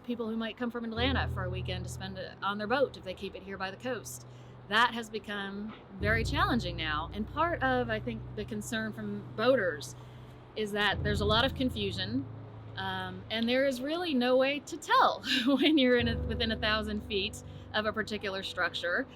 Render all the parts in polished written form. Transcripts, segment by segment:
people who might come from Atlanta for a weekend to spend it on their boat if they keep it here by the coast. That has become very challenging now. And part of, I think, the concern from boaters is that there's a lot of confusion, and there is really no way to tell when you're within 1,000 feet of a particular structure.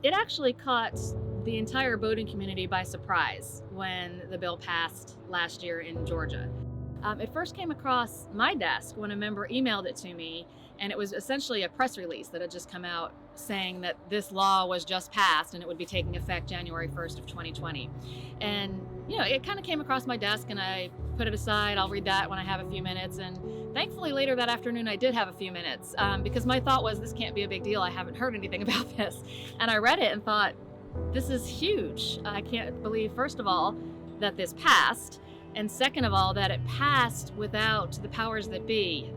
It actually caught the entire boating community by surprise when the bill passed last year in Georgia. It first came across my desk when a member emailed it to me, and it was essentially a press release that had just come out saying that this law was just passed and it would be taking effect January 1st of 2020. And, it kind of came across my desk and I put it aside. I'll read that when I have a few minutes. And thankfully later that afternoon, I did have a few minutes because my thought was, this can't be a big deal. I haven't heard anything about this. And I read it and thought, this is huge. I can't believe, first of all, that this passed. And second of all, that it passed without the powers that be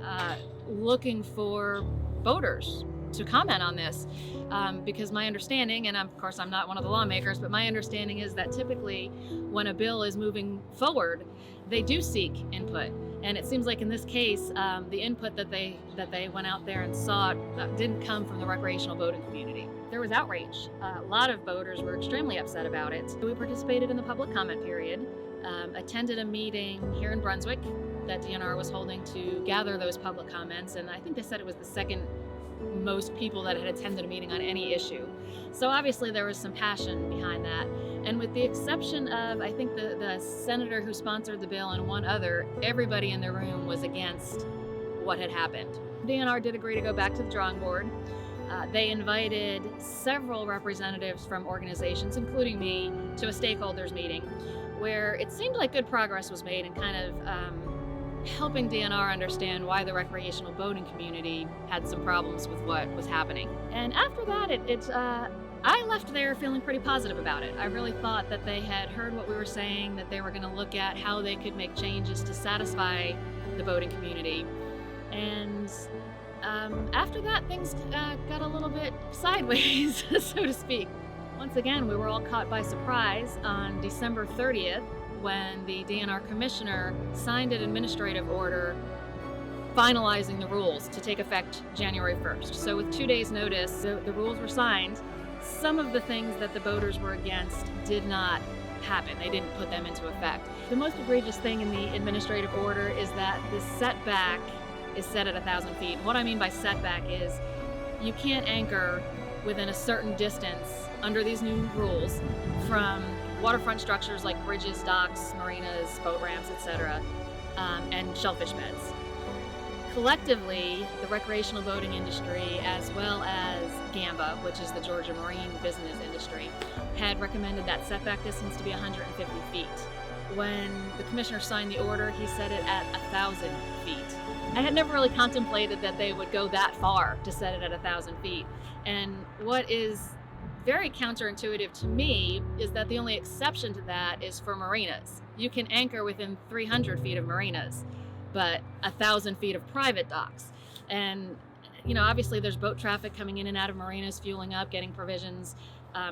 looking for voters to comment on this. Because my understanding, and of course I'm not one of the lawmakers, but my understanding is that typically when a bill is moving forward, they do seek input. And it seems like in this case, the input that they went out there and sought didn't come from the recreational boating community. There was outrage. A lot of boaters were extremely upset about it. We participated in the public comment period, attended a meeting here in Brunswick that DNR was holding to gather those public comments, and I think they said it was the second most people that had attended a meeting on any issue. So obviously there was some passion behind that. And with the exception of, I think, the senator who sponsored the bill and one other, everybody in the room was against what had happened. DNR did agree to go back to the drawing board. They invited several representatives from organizations, including me, to a stakeholders meeting where it seemed like good progress was made in kind of helping DNR understand why the recreational boating community had some problems with what was happening. And after that, I left there feeling pretty positive about it. I really thought that they had heard what we were saying, that they were going to look at how they could make changes to satisfy the boating community. And after that, things got a little bit sideways, so to speak. Once again, we were all caught by surprise on December 30th when the DNR commissioner signed an administrative order finalizing the rules to take effect January 1st. So with 2 days notice, the rules were signed. Some of the things that the boaters were against did not happen. They didn't put them into effect. The most egregious thing in the administrative order is that the setback is set at 1,000 feet. What I mean by setback is you can't anchor within a certain distance under these new rules from waterfront structures like bridges, docks, marinas, boat ramps, etc., and shellfish beds. Collectively, the recreational boating industry, as well as GAMBA, which is the Georgia Marine Business Industry, had recommended that setback distance to be 150 feet. When the commissioner signed the order, he set it at 1,000 feet. I had never really contemplated that they would go that far to set it at 1,000 feet. And what is very counterintuitive to me is that the only exception to that is for marinas. You can anchor within 300 feet of marinas, but 1,000 feet of private docks. And, obviously there's boat traffic coming in and out of marinas, fueling up, getting provisions,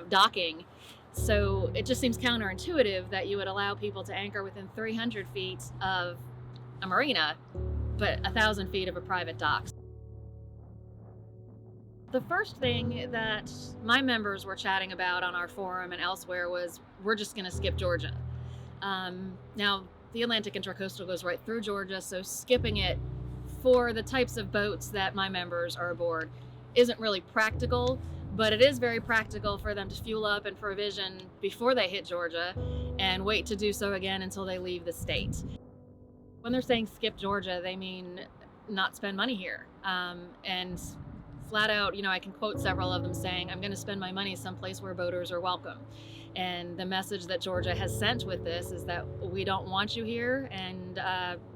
docking. So it just seems counterintuitive that you would allow people to anchor within 300 feet of a marina, but 1,000 feet of a private dock. The first thing that my members were chatting about on our forum and elsewhere was, we're just going to skip Georgia. Now, the Atlantic Intracoastal goes right through Georgia, so skipping it for the types of boats that my members are aboard isn't really practical, but it is very practical for them to fuel up and provision before they hit Georgia and wait to do so again until they leave the state. When they're saying skip Georgia, they mean not spend money here. And flat out, I can quote several of them saying, I'm going to spend my money someplace where boaters are welcome. And the message that Georgia has sent with this is that we don't want you here, and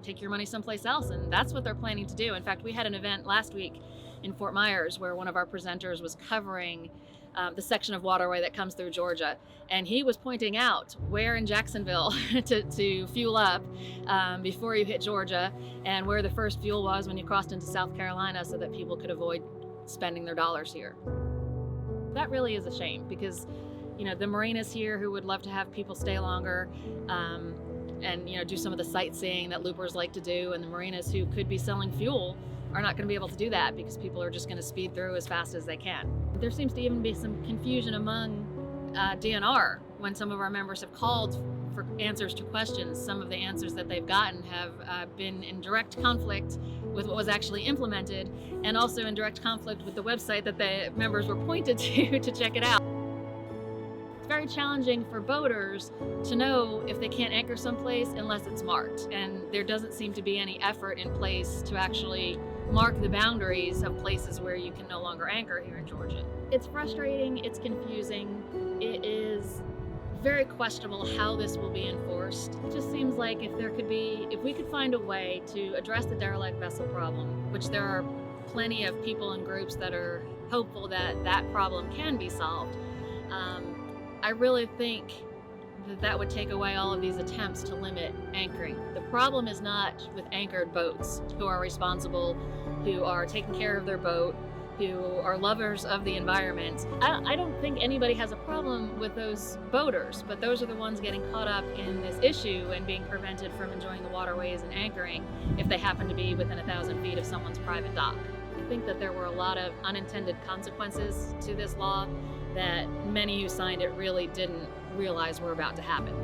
take your money someplace else. And that's what they're planning to do. In fact, we had an event last week in Fort Myers where one of our presenters was covering the section of waterway that comes through Georgia. And he was pointing out where in Jacksonville to fuel up before you hit Georgia, and where the first fuel was when you crossed into South Carolina, so that people could avoid spending their dollars here. That really is a shame because, the marinas here who would love to have people stay longer, and do some of the sightseeing that loopers like to do, and the marinas who could be selling fuel are not going to be able to do that because people are just going to speed through as fast as they can. There seems to even be some confusion among DNR when some of our members have called for answers to questions. Some of the answers that they've gotten have been in direct conflict with what was actually implemented, and also in direct conflict with the website that the members were pointed to check it out. It's very challenging for boaters to know if they can't anchor someplace unless it's marked, and there doesn't seem to be any effort in place to actually mark the boundaries of places where you can no longer anchor here in Georgia. It's frustrating, it's confusing, it is very questionable how this will be enforced. It just seems like if we could find a way to address the derelict vessel problem, which there are plenty of people and groups that are hopeful that that problem can be solved, I really think that would take away all of these attempts to limit anchoring. The problem is not with anchored boats who are responsible, who are taking care of their boat, who are lovers of the environment. I don't think anybody has a problem with those boaters, but those are the ones getting caught up in this issue and being prevented from enjoying the waterways and anchoring if they happen to be within 1,000 feet of someone's private dock. I think that there were a lot of unintended consequences to this law that many who signed it really didn't realize were about to happen.